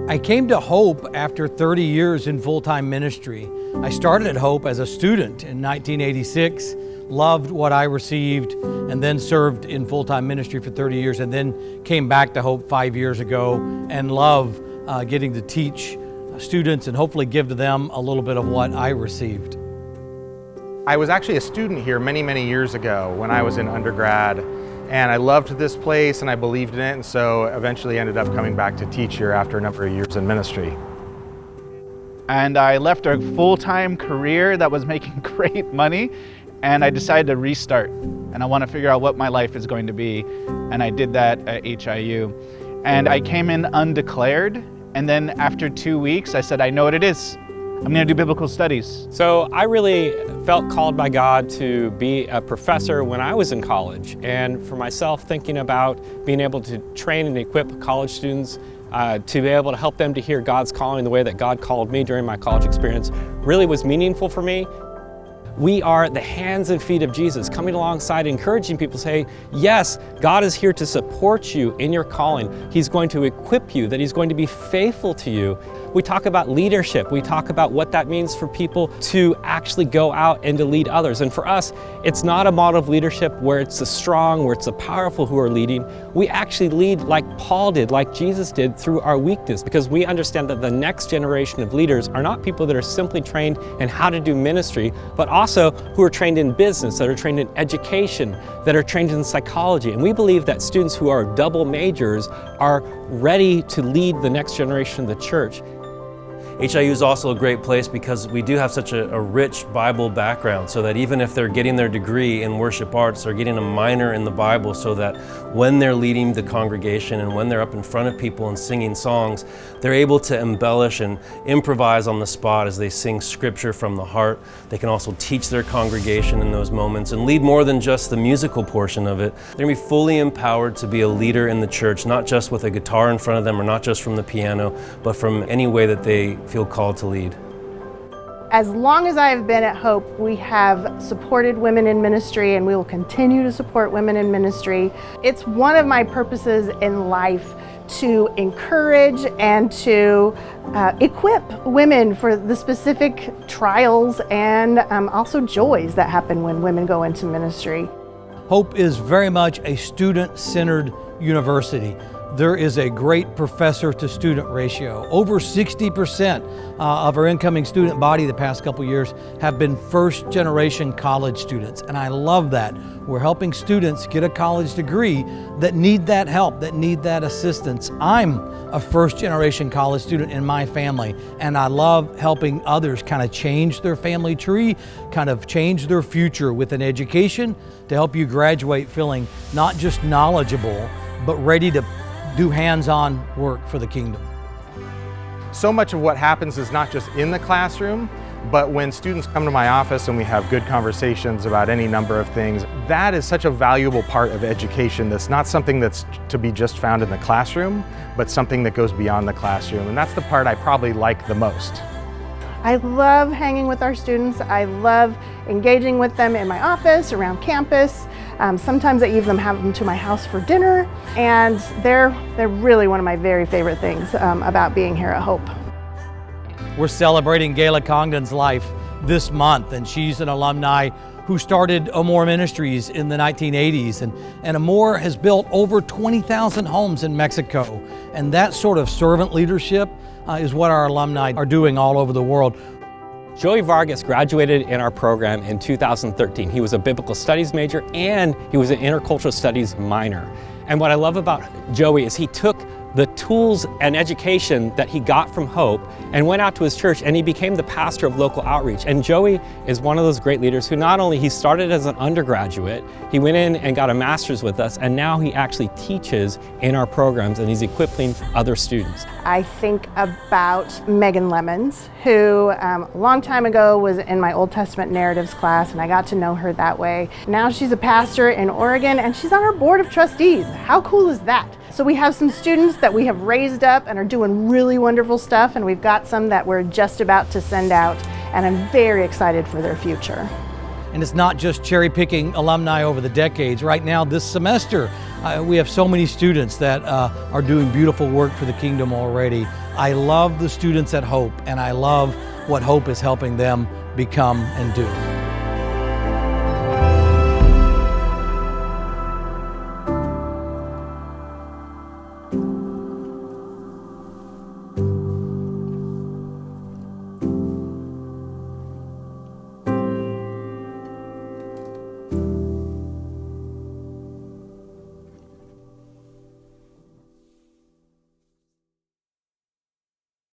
I came to Hope after 30 years in full-time ministry. I started at Hope as a student in 1986, loved what I received, and then served in full-time ministry for 30 years, and then came back to Hope 5 years ago and love getting to teach students and hopefully give to them a little bit of what I received. I was actually a student here many, many years ago when I was in undergrad, and I loved this place and I believed in it, and so eventually ended up coming back to teach here after a number of years in ministry. And I left a full-time career that was making great money, and I decided to restart. And I want to figure out what my life is going to be, and I did that at HIU. And I came in undeclared, and then after 2 weeks I said, I know what it is. I'm going to do biblical studies. So I really felt called by God to be a professor when I was in college. And for myself, thinking about being able to train and equip college students to be able to help them to hear God's calling the way that God called me during my college experience really was meaningful for me. We are the hands and feet of Jesus, coming alongside, encouraging people to say, yes, God is here to support you in your calling. He's going to equip you, that He's going to be faithful to you. We talk about leadership. We talk about what that means for people to actually go out and to lead others. And for us, it's not a model of leadership where it's the strong, where it's the powerful who are leading. We actually lead like Paul did, like Jesus did, through our weakness, because we understand that the next generation of leaders are not people that are simply trained in how to do ministry, but also who are trained in business, that are trained in education, that are trained in psychology. And we believe that students who are double majors are ready to lead the next generation of the church. HIU is also a great place because we do have such a rich Bible background, so that even if they're getting their degree in worship arts, they're getting a minor in the Bible, so that when they're leading the congregation and when they're up in front of people and singing songs, they're able to embellish and improvise on the spot as they sing scripture from the heart. They can also teach their congregation in those moments and lead more than just the musical portion of it. They're going to be fully empowered to be a leader in the church, not just with a guitar in front of them or not just from the piano, but from any way that they feel called to lead. As long as I have been at Hope, we have supported women in ministry, and we will continue to support women in ministry. It's one of my purposes in life to encourage and to equip women for the specific trials and also joys that happen when women go into ministry. Hope is very much a student-centered university. There is a great professor-to-student ratio. Over 60% of our incoming student body the past couple years have been first-generation college students, and I love that. We're helping students get a college degree that need that help, that need that assistance. I'm a first-generation college student in my family, and I love helping others kind of change their family tree, kind of change their future with an education to help you graduate feeling not just knowledgeable, but ready to do hands-on work for the kingdom. So much of what happens is not just in the classroom, but when students come to my office and we have good conversations about any number of things, that is such a valuable part of education that's not something that's to be just found in the classroom, but something that goes beyond the classroom. And that's the part I probably like the most. I love hanging with our students. I love engaging with them in my office, around campus. Sometimes I even have them to my house for dinner, and they're really one of my very favorite things about being here at Hope. We're celebrating Gayla Congdon's life this month, and she's an alumni who started Amore Ministries in the 1980s, and Amore has built over 20,000 homes in Mexico, and that sort of servant leadership is what our alumni are doing all over the world. Joey Vargas graduated in our program in 2013. He was a biblical studies major and he was an intercultural studies minor. And what I love about Joey is he took the tools and education that he got from Hope and went out to his church, and he became the pastor of local outreach. And Joey is one of those great leaders who not only he started as an undergraduate, he went in and got a master's with us, and now he actually teaches in our programs and he's equipping other students. I think about Megan Lemons, who a long time ago was in my Old Testament narratives class, and I got to know her that way. Now she's a pastor in Oregon, and she's on our board of trustees. How cool is that? So we have some students that we have raised up and are doing really wonderful stuff, and we've got some that we're just about to send out, and I'm very excited for their future. And it's not just cherry picking alumni over the decades. Right now, this semester, we have so many students that are doing beautiful work for the kingdom already. I love the students at Hope, and I love what Hope is helping them become and do.